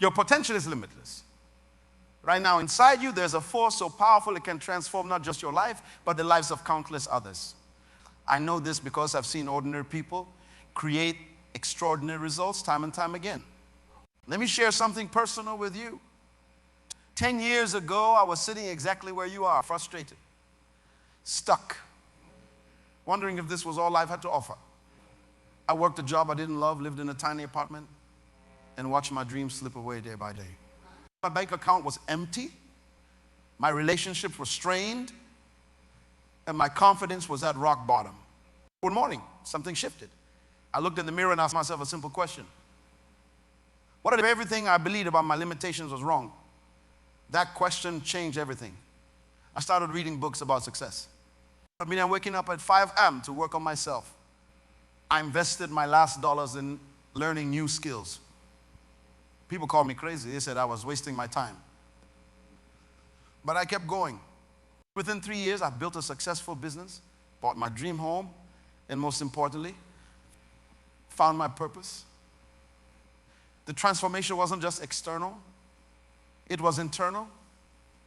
Your potential is limitless. Right now, inside you, there's a force so powerful it can transform not just your life, but the lives of countless others. I know this because I've seen ordinary people create extraordinary results time and time again. Let me share something personal with you. 10 years ago, I was sitting exactly where you are, frustrated, stuck, wondering if this was all life had to offer. I worked a job I didn't love, lived in a tiny apartment, and watched my dreams slip away day by day. My bank account was empty, my relationships were strained, and my confidence was at rock bottom. One morning, something shifted. I looked in the mirror and asked myself a simple question. What if everything I believed about my limitations was wrong? That question changed everything. I started reading books about success. I mean, I'm waking up at 5 a.m. to work on myself. I invested my last dollars in learning new skills. People called me crazy. They said I was wasting my time. But I kept going. Within 3 years, I built a successful business, bought my dream home, and most importantly, found my purpose. The transformation wasn't just external, it was internal.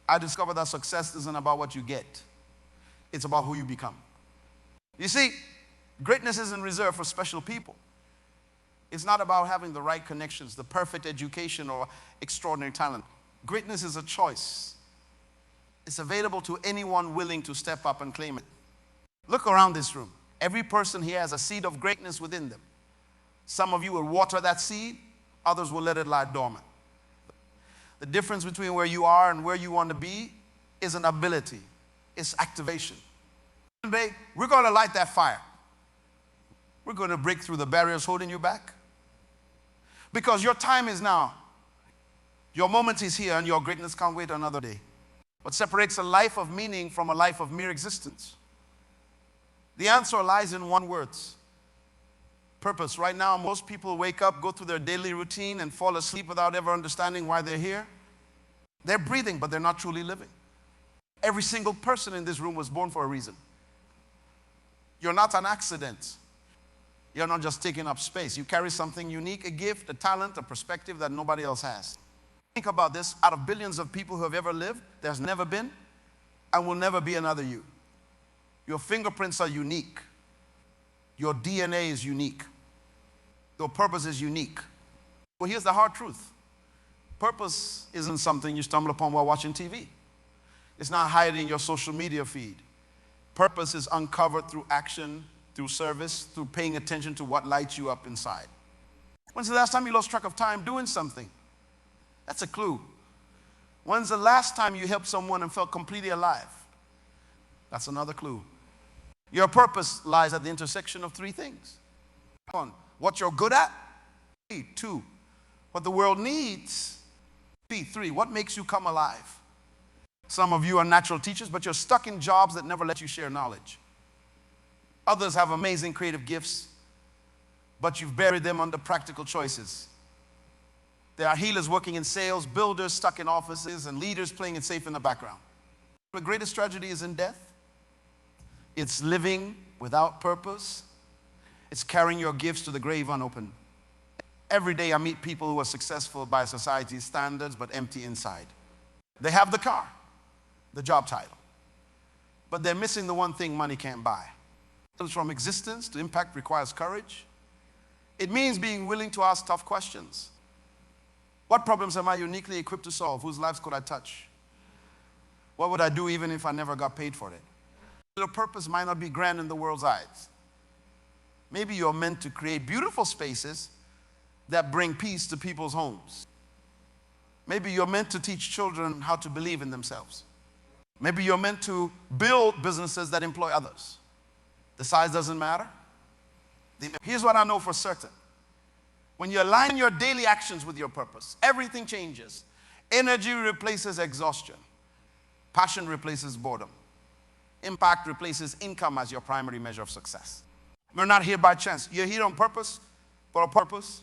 I discovered that success isn't about what you get, it's about who you become. You see, greatness isn't reserved for special people. It's not about having the right connections, the perfect education, or extraordinary talent. Greatness is a choice. It's available to anyone willing to step up and claim it. Look around this room. Every person here has a seed of greatness within them. Some of you will water that seed, others will let it lie dormant. The difference between where you are and where you want to be is an ability. It's activation. We're going to light that fire. We're going to break through the barriers holding you back. Because your time is now. Your moment is here, and your greatness can't wait another day. What separates a life of meaning from a life of mere existence? The answer lies in one word: purpose. Right now, most people wake up, go through their daily routine, and fall asleep without ever understanding why they're here. They're breathing, but they're not truly living. Every single person in this room was born for a reason. You're not an accident. You're not just taking up space. You carry something unique, a gift, a talent, a perspective that nobody else has. Think about this. Out of billions of people who have ever lived, there's never been and will never be another you. Your fingerprints are unique. Your DNA is unique. Your purpose is unique. Well, here's the hard truth. Purpose isn't something you stumble upon while watching TV. It's not hiding in your social media feed. Purpose is uncovered through action, through service, through paying attention to what lights you up inside. When's the last time you lost track of time doing something? That's a clue. When's the last time you helped someone and felt completely alive? That's another clue. Your purpose lies at the intersection of three things. One, what you're good at. Two, what the world needs. Three, what makes you come alive. Some of you are natural teachers, but you're stuck in jobs that never let you share knowledge. Others have amazing creative gifts, but you've buried them under practical choices. There are healers working in sales, builders stuck in offices, and leaders playing it safe in the background. The greatest tragedy is in death. It's living without purpose. It's carrying your gifts to the grave unopened. Every day I meet people who are successful by society's standards, but empty inside. They have the car, the job title, but they're missing the one thing money can't buy. From existence to impact requires courage. It means being willing to ask tough questions. What problems am I uniquely equipped to solve? Whose lives could I touch? What would I do even if I never got paid for it? Your purpose might not be grand in the world's eyes. Maybe you're meant to create beautiful spaces that bring peace to people's homes. Maybe you're meant to teach children how to believe in themselves. Maybe you're meant to build businesses that employ others. The size doesn't matter. Here's what I know for certain. When you align your daily actions with your purpose, everything changes. Energy replaces exhaustion. Passion replaces boredom. Impact replaces income as your primary measure of success. We're not here by chance. You're here on purpose, for a purpose.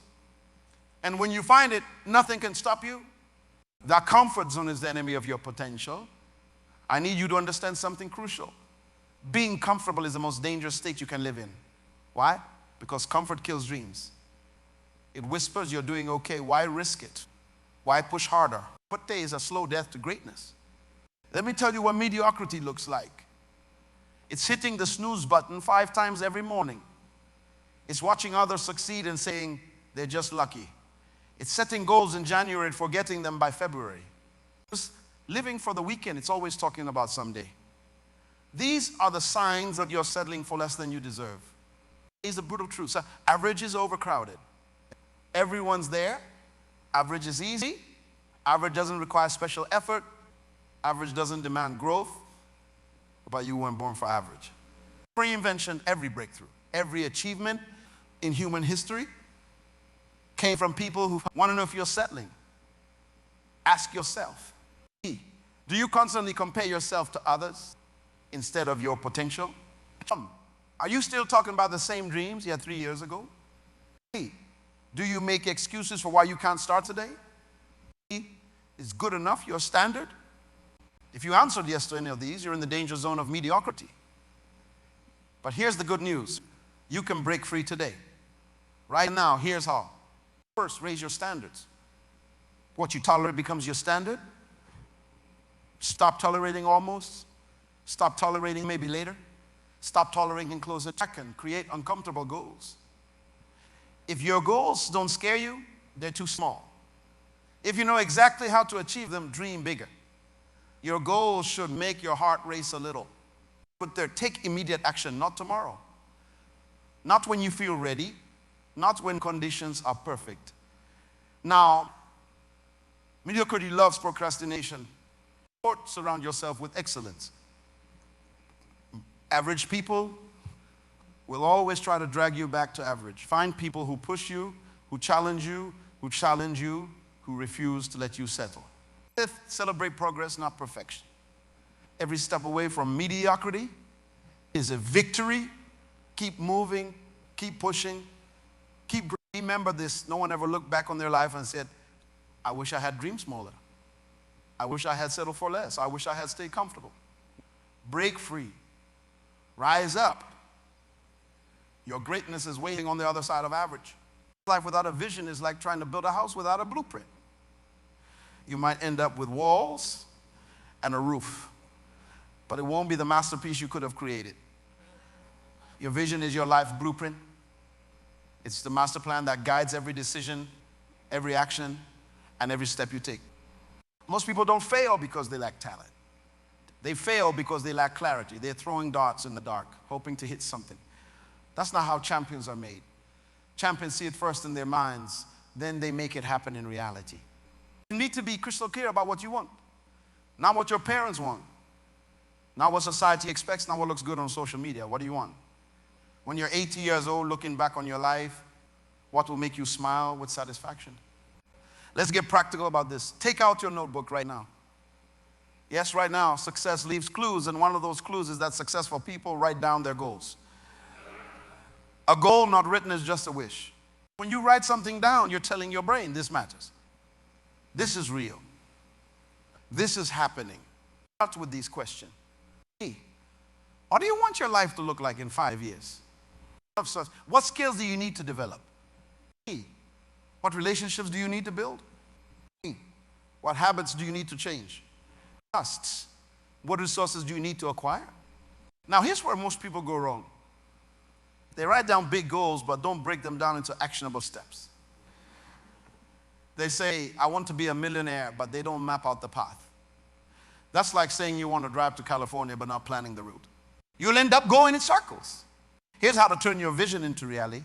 And when you find it, nothing can stop you. The comfort zone is the enemy of your potential. I need you to understand something crucial. Being comfortable is the most dangerous state you can live in. Why? Because comfort kills dreams. It whispers you're doing okay. Why risk it? Why push harder? What day is a slow death to greatness? Let me tell you what mediocrity looks like. It's hitting the snooze button 5 times every morning. It's watching others succeed and saying they're just lucky. It's setting goals in January and forgetting them by February. It's living for the weekend. It's always talking about someday. These are the signs that you're settling for less than you deserve. It's the brutal truth. So average is overcrowded. Everyone's there. Average is easy. Average doesn't require special effort. Average doesn't demand growth. But you weren't born for average. Every invention, every breakthrough, every achievement in human history came from people who want to know if you're settling. Ask yourself, do you constantly compare yourself to others instead of your potential? Are you still talking about the same dreams you had 3 years ago? Do you make excuses for why you can't start today? Is good enough your standard? If you answered yes to any of these, you're in the danger zone of mediocrity. But here's the good news. You can break free today. Right now, here's how. First, raise your standards. What you tolerate becomes your standard. Stop tolerating almost. Stop tolerating maybe later. Stop tolerating closer. Second, create uncomfortable goals. If your goals don't scare you, they're too small. If you know exactly how to achieve them, dream bigger. Your goals should make your heart race a little. But take immediate action, not tomorrow. Not when you feel ready. Not when conditions are perfect. Now, mediocrity loves procrastination. Surround yourself with excellence. Average people will always try to drag you back to average. Find people who push you, who challenge you, who refuse to let you settle. Fifth, celebrate progress, not perfection. Every step away from mediocrity is a victory. Keep moving, keep pushing, remember this. No one ever looked back on their life and said, I wish I had dreamed smaller. I wish I had settled for less. I wish I had stayed comfortable. Break free. Rise up. Your greatness is waiting on the other side of average. Life without a vision is like trying to build a house without a blueprint. You might end up with walls and a roof, but it won't be the masterpiece you could have created. Your vision is your life blueprint. It's the master plan that guides every decision, every action, and every step you take. Most people don't fail because they lack talent. They fail because they lack clarity. They're throwing darts in the dark, hoping to hit something. That's not how champions are made. Champions see it first in their minds, then they make it happen in reality. You need to be crystal clear about what you want. Not what your parents want. Not what society expects, not what looks good on social media. What do you want? When you're 80 years old, looking back on your life, what will make you smile with satisfaction? Let's get practical about this. Take out your notebook right now. Yes, right now, success leaves clues, and one of those clues is that successful people write down their goals. A goal not written is just a wish. When you write something down, you're telling your brain, this matters. This is real. This is happening. Start with these questions. Hey, what do you want your life to look like in 5 years? What skills do you need to develop? Hey, what relationships do you need to build? Hey, what habits do you need to change? Trusts. What resources do you need to acquire? Now, here's where most people go wrong. They write down big goals, but don't break them down into actionable steps. They say, I want to be a millionaire, but they don't map out the path. That's like saying you want to drive to California, but not planning the route. You'll end up going in circles. Here's how to turn your vision into reality.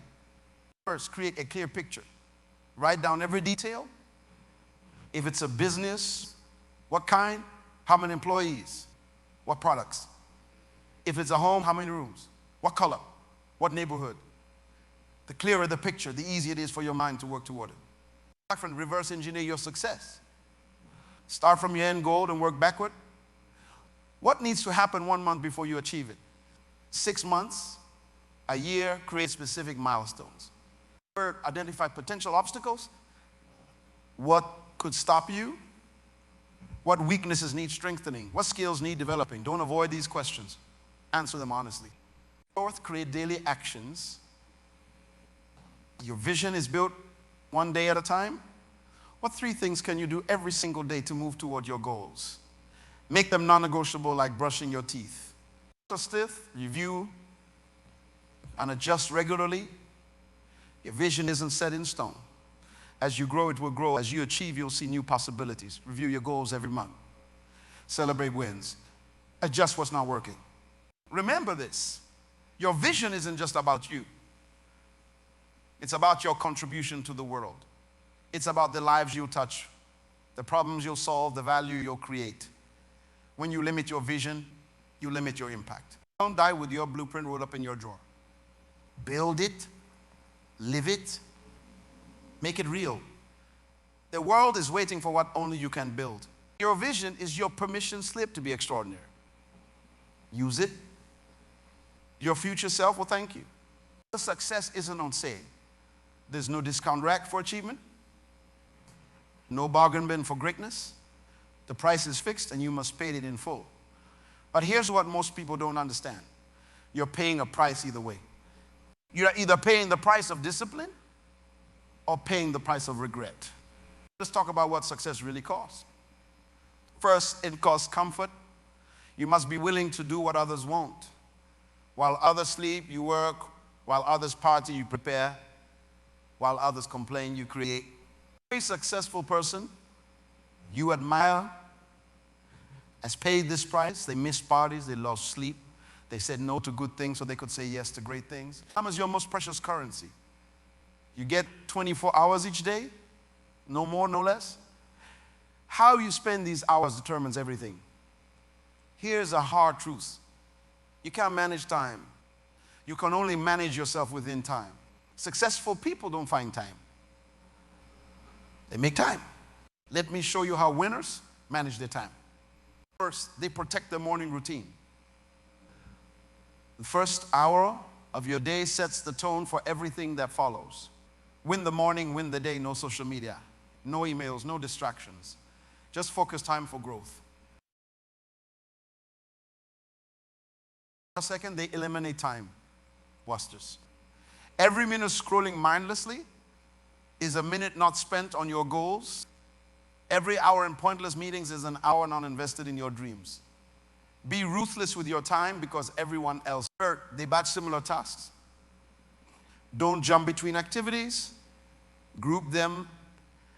First, create a clear picture. Write down every detail. If it's a business, what kind? How many employees? What products? If it's a home, how many rooms? What color? What neighborhood? The clearer the picture, the easier it is for your mind to work toward it. Reverse engineer your success. Start from your end goal and work backward. What needs to happen 1 month before you achieve it? 6 months, a year, create specific milestones. Third, identify potential obstacles. What could stop you? What weaknesses need strengthening? What skills need developing? Don't avoid these questions. Answer them honestly. Fourth, create daily actions. Your vision is built 1 day at a time. What 3 things can you do every single day to move toward your goals? Make them non-negotiable, like brushing your teeth. Stiff, review, and adjust regularly. Your vision isn't set in stone. As you grow, it will grow. As you achieve, you'll see new possibilities. Review your goals every month. Celebrate wins. Adjust what's not working. Remember this. Your vision isn't just about you. It's about your contribution to the world. It's about the lives you'll touch, the problems you'll solve, the value you'll create. When you limit your vision, you limit your impact. Don't die with your blueprint rolled up in your drawer. Build it, live it, make it real. The world is waiting for what only you can build. Your vision is your permission slip to be extraordinary. Use it. Your future self will thank you. The success isn't on sale. There's no discount rack for achievement. No bargain bin for greatness. The price is fixed and you must pay it in full. But here's what most people don't understand. You're paying a price either way. You're either paying the price of discipline or paying the price of regret. Let's talk about what success really costs. First, it costs comfort. You must be willing to do what others won't. While others sleep, you work. While others party, you prepare. While others complain, you create. A very successful person you admire has paid this price. They missed parties, they lost sleep. They said no to good things so they could say yes to great things. Time is your most precious currency. You get 24 hours each day, no more, no less. How you spend these hours determines everything. Here's a hard truth. You can't manage time. You can only manage yourself within time. Successful people don't find time. They make time. Let me show you how winners manage their time. First, they protect their morning routine. The first hour of your day sets the tone for everything that follows. Win the morning, win the day, no social media, no emails, no distractions. Just focus time for growth. Second, they eliminate time wasters. Every minute scrolling mindlessly is a minute not spent on your goals. Every hour in pointless meetings is an hour not invested in your dreams. Be ruthless with your time because everyone else. Third, they batch similar tasks. Don't jump between activities. Group them.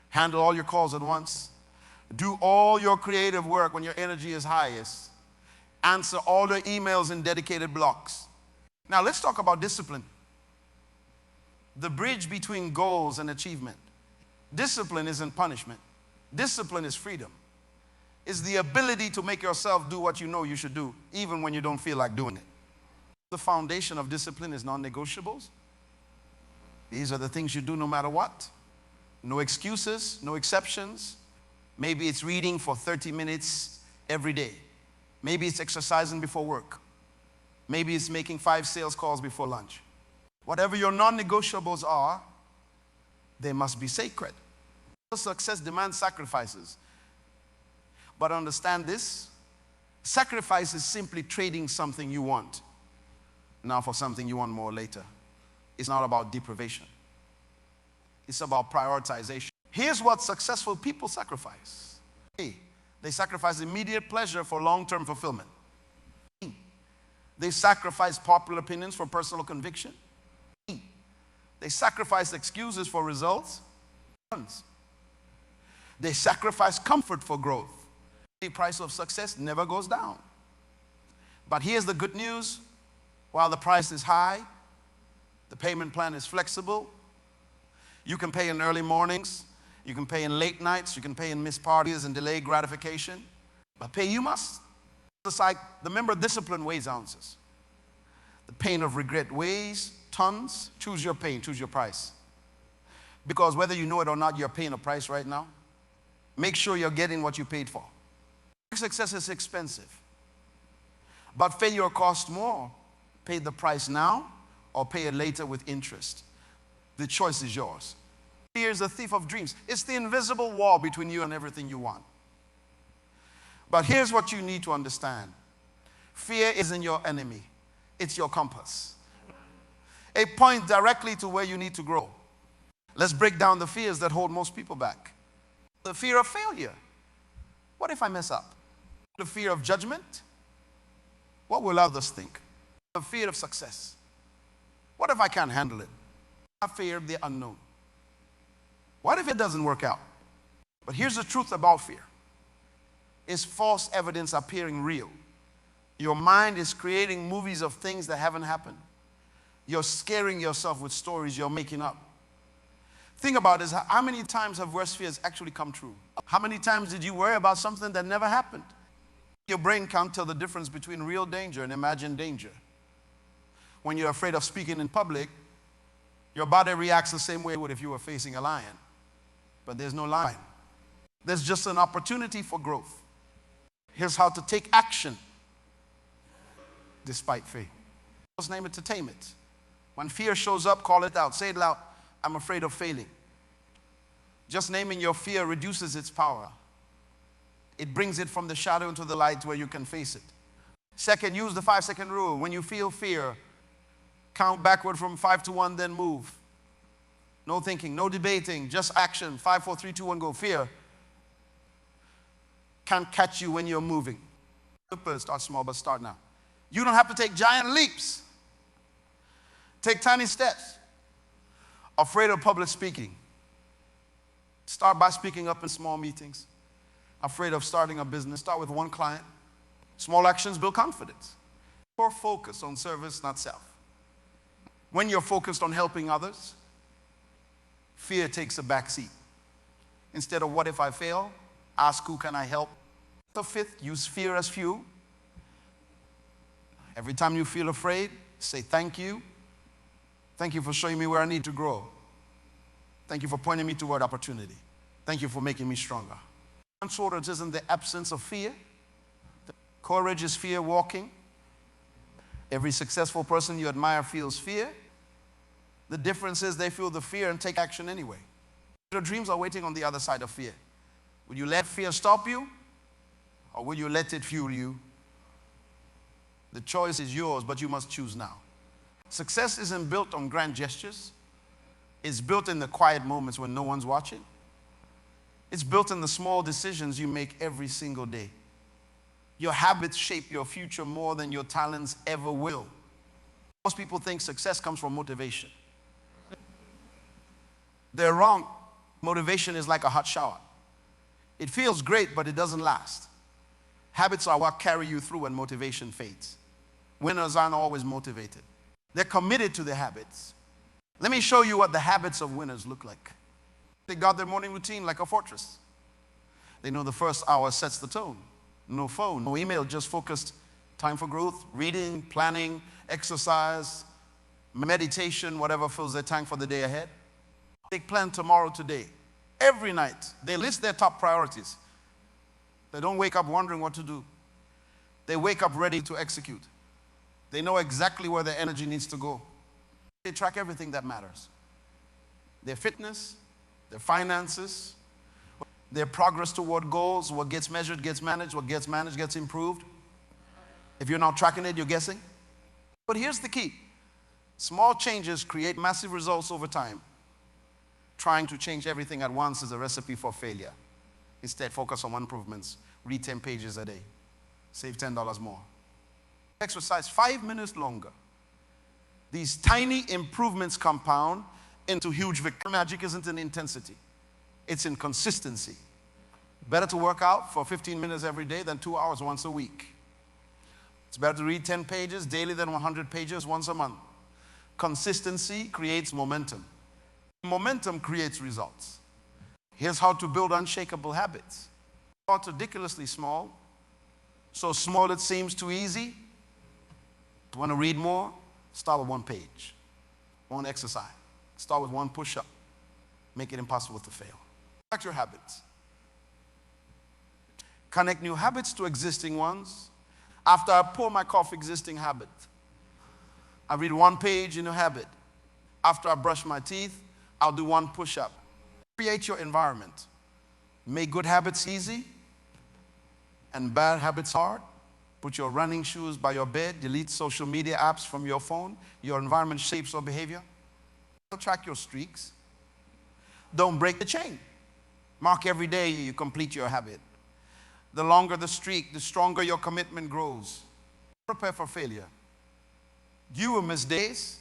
Handle all your calls at once. Do all your creative work when your energy is highest. Answer all the emails in dedicated blocks. Now let's talk about discipline. The bridge between goals and achievement. Discipline isn't punishment. Discipline is freedom. It's the ability to make yourself do what you know you should do, even when you don't feel like doing it. The foundation of discipline is non-negotiables. These are the things you do no matter what. No excuses, no exceptions. Maybe it's reading for 30 minutes every day. Maybe it's exercising before work. Maybe it's making 5 sales calls before lunch. Whatever your non-negotiables are, they must be sacred. Success demands sacrifices. But understand this, sacrifice is simply trading something you want now for something you want more later. It's not about deprivation. It's about prioritization. Here's what successful people sacrifice. They sacrifice immediate pleasure for long-term fulfillment. They sacrifice popular opinions for personal conviction. They sacrifice excuses for results. They sacrifice comfort for growth. The price of success never goes down. But here's the good news. While the price is high, the payment plan is flexible. You can pay in early mornings. You can pay in late nights. You can pay in missed parties and delayed gratification. But pay you must. It's like, remember, discipline weighs ounces. The pain of regret weighs tons. Choose your pain. Choose your price. Because whether you know it or not, you're paying a price right now. Make sure you're getting what you paid for. Success is expensive. But failure costs more. Pay the price now or pay it later with interest. The choice is yours. Fear is a thief of dreams. It's the invisible wall between you and everything you want. But here's what you need to understand. Fear isn't your enemy. It's your compass. It points directly to where you need to grow. Let's break down the fears that hold most people back. The fear of failure. What if I mess up? The fear of judgment. What will others think? The fear of success. What if I can't handle it? I fear the unknown. What if it doesn't work out? But here's the truth about fear. It's false evidence appearing real. Your mind is creating movies of things that haven't happened. You're scaring yourself with stories you're making up. Think about this. How many times have worst fears actually come true? How many times did you worry about something that never happened? Your brain can't tell the difference between real danger and imagined danger. When you're afraid of speaking in public, your body reacts the same way it would if you were facing a lion. But there's no lion. There's just an opportunity for growth. Here's how to take action despite fear. Let's name it to tame it. When fear shows up, call it out. Say it loud. I'm afraid of failing. Just naming your fear reduces its power. It brings it from the shadow into the light where you can face it. Second, use the 5-second rule. When you feel fear, count backward from 5 to 1, then move. No thinking, no debating, just action. 5, 4, 3, 2, 1, go. Fear can't catch you when you're moving. Start small, but start now. You don't have to take giant leaps. Take tiny steps. Afraid of public speaking. Start by speaking up in small meetings. Afraid of starting a business. Start with one client. Small actions build confidence. Core focus on service, not self. When you're focused on helping others, fear takes a back seat. Instead of what if I fail, ask who can I help. The fifth, use fear as fuel. Every time you feel afraid, say thank you. Thank you for showing me where I need to grow. Thank you for pointing me toward opportunity. Thank you for making me stronger. Courage isn't the absence of fear. Courage is fear walking. Every successful person you admire feels fear. The difference is they feel the fear and take action anyway. Your dreams are waiting on the other side of fear. Will you let fear stop you, or will you let it fuel you? The choice is yours, but you must choose now. Success isn't built on grand gestures. It's built in the quiet moments when no one's watching. It's built in the small decisions you make every single day. Your habits shape your future more than your talents ever will. Most people think success comes from motivation. They're wrong. Motivation is like a hot shower. It feels great, but it doesn't last. Habits are what carry you through when motivation fades. Winners aren't always motivated. They're committed to their habits. Let me show you what the habits of winners look like. They got their morning routine like a fortress. They know the first hour sets the tone. No phone, no email, just focused time for growth, reading, planning, exercise, meditation, whatever fills their tank for the day ahead. They plan tomorrow today. Every night, they list their top priorities. They don't wake up wondering what to do. They wake up ready to execute. They know exactly where their energy needs to go. They track everything that matters. Their fitness, their finances, their progress toward goals. What gets measured gets managed. What gets managed gets improved. If you're not tracking it, you're guessing. But here's the key. Small changes create massive results over time. Trying to change everything at once is a recipe for failure. Instead, focus on improvements. Read 10 pages a day. Save $10 more. Exercise 5 minutes longer. These tiny improvements compound into huge victory. Magic isn't in intensity. It's in consistency. Better to work out for 15 minutes every day than 2 hours once a week. It's better to read 10 pages daily than 100 pages once a month. Consistency creates momentum. Momentum creates results. Here's how to build unshakable habits. Start ridiculously small. So small it seems too easy. Want to read more? Start with 1 page. 1 exercise. Start with 1 push-up. Make it impossible to fail. Track your habits. Connect new habits to existing ones. After I pour my coffee, existing habit. I read 1 page in a habit. After I brush my teeth, I'll do 1 push-up. Create your environment. Make good habits easy and bad habits hard. Put your running shoes by your bed. Delete social media apps from your phone. Your environment shapes your behavior. Track your streaks. Don't break the chain. Mark every day you complete your habit. The longer the streak, the stronger your commitment grows. Prepare for failure. You will miss days.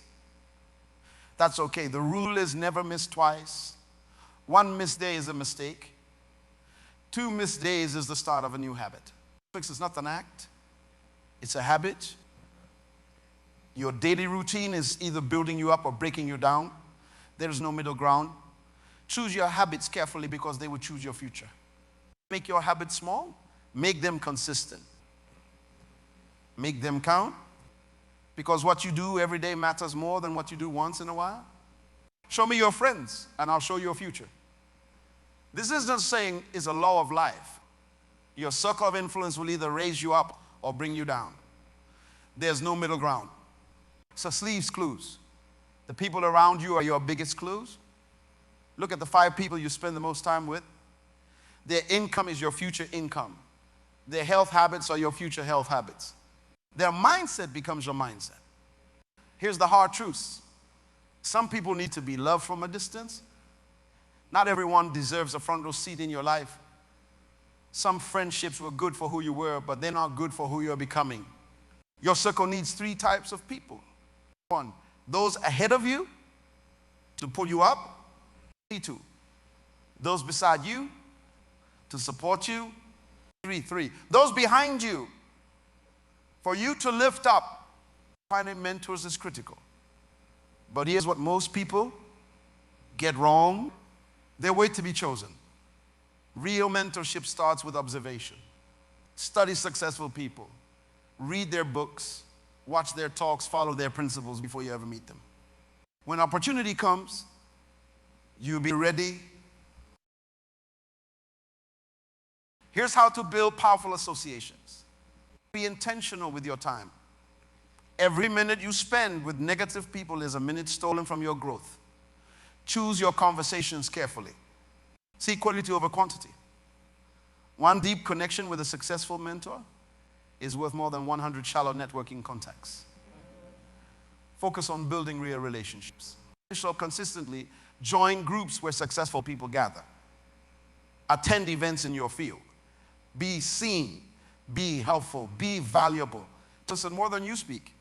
That's okay. The rule is never miss twice. One missed day is a mistake. 2 missed days is the start of a new habit. It's not an act. It's a habit. Your daily routine is either building you up or breaking you down. There is no middle ground. Choose your habits carefully because they will choose your future. Make your habits small. Make them consistent. Make them count. Because what you do every day matters more than what you do once in a while. Show me your friends and I'll show you your future. This is not saying it's a law of life. Your circle of influence will either raise you up or bring you down. There's no middle ground. So sleeves clues. The people around you are your biggest clues. Look at the 5 people you spend the most time with. Their income is your future income. Their health habits are your future health habits. Their mindset becomes your mindset. Here's the hard truth. Some people need to be loved from a distance. Not everyone deserves a front row seat in your life. Some friendships were good for who you were, but they're not good for who you're becoming. Your circle needs 3 types of people. 1, those ahead of you to pull you up. 2, those beside you to support you. 3, those behind you for you to lift up. Finding mentors is critical. But here's what most people get wrong. They wait to be chosen. Real mentorship starts with observation. Study successful people. Read their books. Watch their talks. Follow their principles before you ever meet them. When opportunity comes, you'll be ready. Here's how to build powerful associations. Be intentional with your time. Every minute you spend with negative people is a minute stolen from your growth. Choose your conversations carefully. Seek quality over quantity. One deep connection with a successful mentor is worth more than 100 shallow networking contacts. Focus on building real relationships. So consistently join groups where successful people gather. Attend events in your field. Be seen. Be helpful. Be valuable. Listen more than you speak.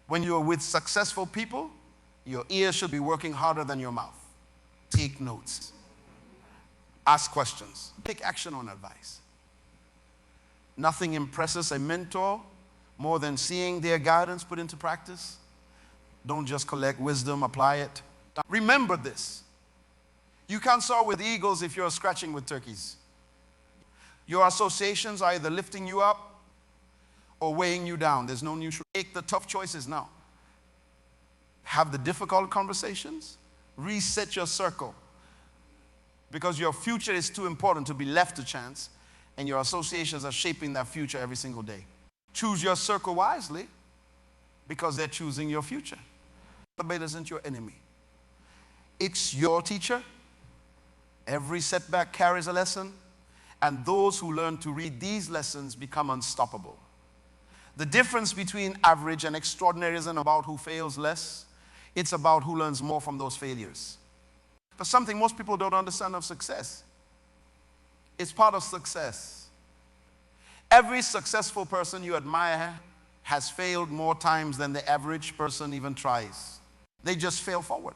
When you're with successful people, your ears should be working harder than your mouth. Take notes. Ask questions. Take action on advice. Nothing impresses a mentor more than seeing their guidance put into practice. Don't just collect wisdom, apply it. Remember this. You can't soar with eagles if you're scratching with turkeys. Your associations are either lifting you up or weighing you down. There's no neutral. Make the tough choices now. Have the difficult conversations. Reset your circle. Because your future is too important to be left to chance, and your associations are shaping that future every single day. Choose your circle wisely because they're choosing your future. It isn't your enemy. It's your teacher. Every setback carries a lesson, and those who learn to read these lessons become unstoppable. The difference between average and extraordinary isn't about who fails less. It's about who learns more from those failures. But something most people don't understand of success. It's part of success. Every successful person you admire has failed more times than the average person even tries. They just fail forward.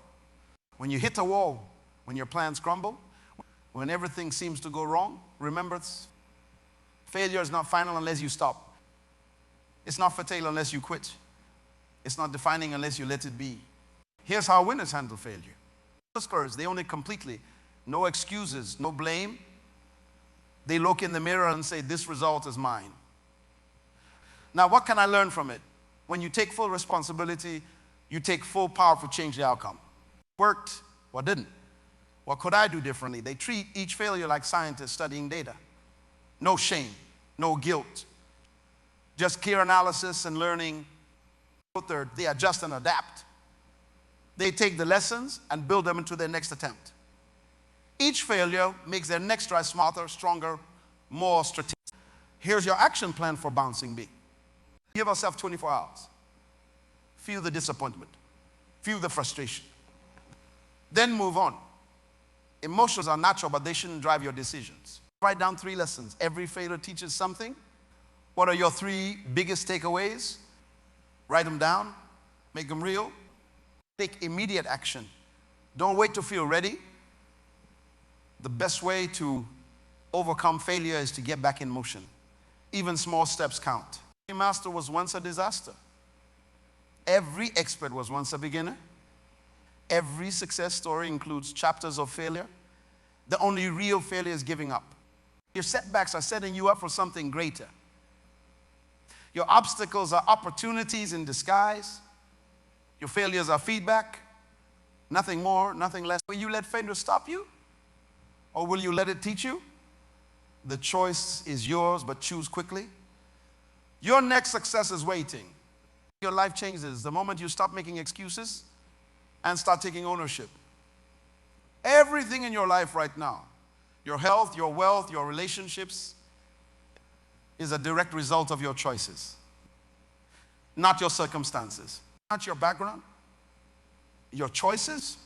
When you hit a wall, when your plans crumble, when everything seems to go wrong, remember, failure is not final unless you stop. It's not fatal unless you quit. It's not defining unless you let it be. Here's how winners handle failure. Discouraged, they own it completely. No excuses, no blame. They look in the mirror and say, this result is mine. Now, what can I learn from it? When you take full responsibility, you take full power to change the outcome. Worked, what didn't? What could I do differently? They treat each failure like scientists studying data. No shame, no guilt. Just clear analysis and learning. Third, they adjust and adapt. They take the lessons and build them into their next attempt. Each failure makes their next try smarter, stronger, more strategic. Here's your action plan for bouncing back. Give yourself 24 hours. Feel the disappointment. Feel the frustration. Then move on. Emotions are natural, but they shouldn't drive your decisions. Write down 3 lessons. Every failure teaches something. What are your 3 biggest takeaways? Write them down. Make them real. Take immediate action. Don't wait to feel ready. The best way to overcome failure is to get back in motion. Even small steps count. A master was once a disaster. Every expert was once a beginner. Every success story includes chapters of failure. The only real failure is giving up. Your setbacks are setting you up for something greater. Your obstacles are opportunities in disguise. Your failures are feedback. Nothing more, nothing less. Will you let failure stop you? Or will you let it teach you? The choice is yours, but choose quickly. Your next success is waiting. Your life changes the moment you stop making excuses and start taking ownership. Everything in your life right now, your health, your wealth, your relationships, is a direct result of your choices, not your circumstances, not your background, your choices.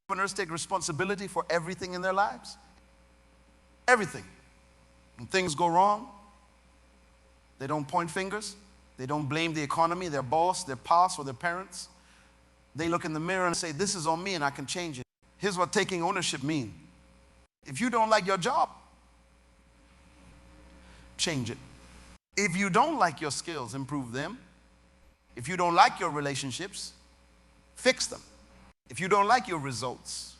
Entrepreneurs take responsibility for everything in their lives. Everything. When things go wrong, they don't point fingers. They don't blame the economy, their boss, their past, or their parents. They look in the mirror and say, this is on me and I can change it. Here's what taking ownership means. If you don't like your job, change it. If you don't like your skills, improve them. If you don't like your relationships, fix them. If you don't like your results,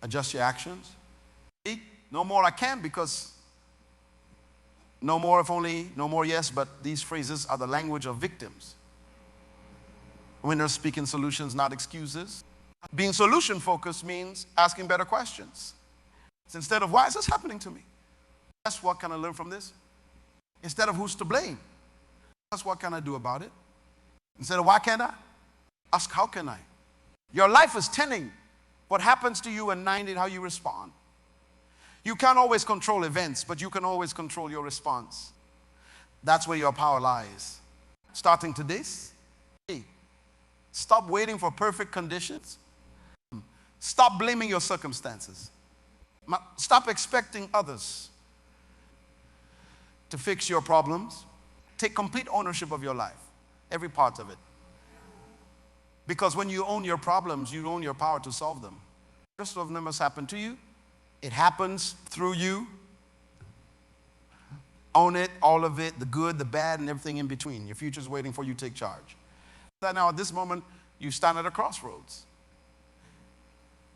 adjust your actions. No more I can't, because no more if only, no more yes, but these phrases are the language of victims. Winners speaking solutions, not excuses. Being solution focused means asking better questions. It's instead of, why is this happening to me? That's what can I learn from this? Instead of, who's to blame? That's what can I do about it? Instead of, why can't I? Ask, how can I? Your life is 10ing what happens to you and 90 how you respond. You can't always control events, but you can always control your response. That's where your power lies. Starting today, stop waiting for perfect conditions. Stop blaming your circumstances. Stop expecting others to fix your problems. Take complete ownership of your life, every part of it. Because when you own your problems, you own your power to solve them. Just of them must happen to you. It happens through you. Own it, all of it, the good, the bad, and everything in between. Your future's waiting for you to take charge. Now, at this moment, you stand at a crossroads.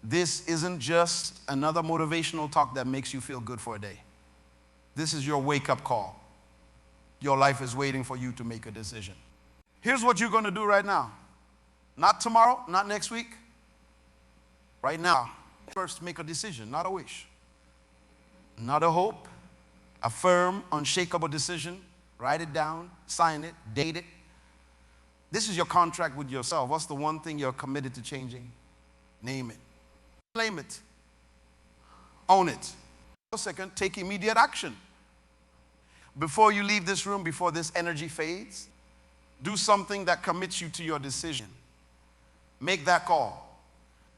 This isn't just another motivational talk that makes you feel good for a day. This is your wake-up call. Your life is waiting for you to make a decision. Here's what you're going to do right now. Not tomorrow, not next week. Right now. First, make a decision, not a wish. Not a hope. A firm, unshakable decision. Write it down, sign it, date it. This is your contract with yourself. What's the one thing you're committed to changing? Name it. Claim it. Own it. Second, take immediate action. Before you leave this room, before this energy fades, do something that commits you to your decision. Make that call.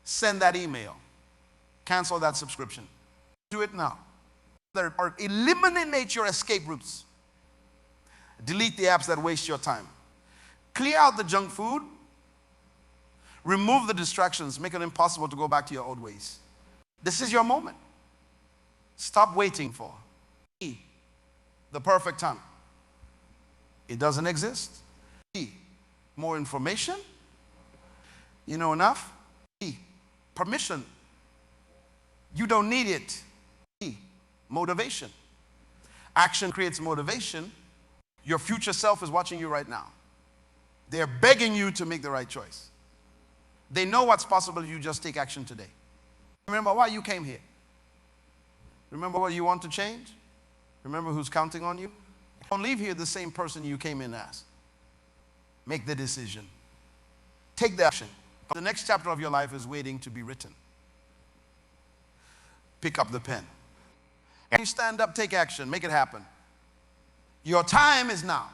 Send that email. Cancel that subscription. Do it now. Or eliminate your escape routes. Delete the apps that waste your time. Clear out the junk food. Remove the distractions. Make it impossible to go back to your old ways. This is your moment. Stop waiting for the perfect time. It doesn't exist. More information. You know enough. Permission. You don't need it. Motivation. Action creates motivation. Your future self is watching you right now. They're begging you to make the right choice. They know what's possible if you just take action today. Remember why you came here. Remember what you want to change. Remember who's counting on you. Don't leave here the same person you came in as. Make the decision. Take the action. The next chapter of your life is waiting to be written. Pick up the pen. And you stand up, take action, make it happen. Your time is now.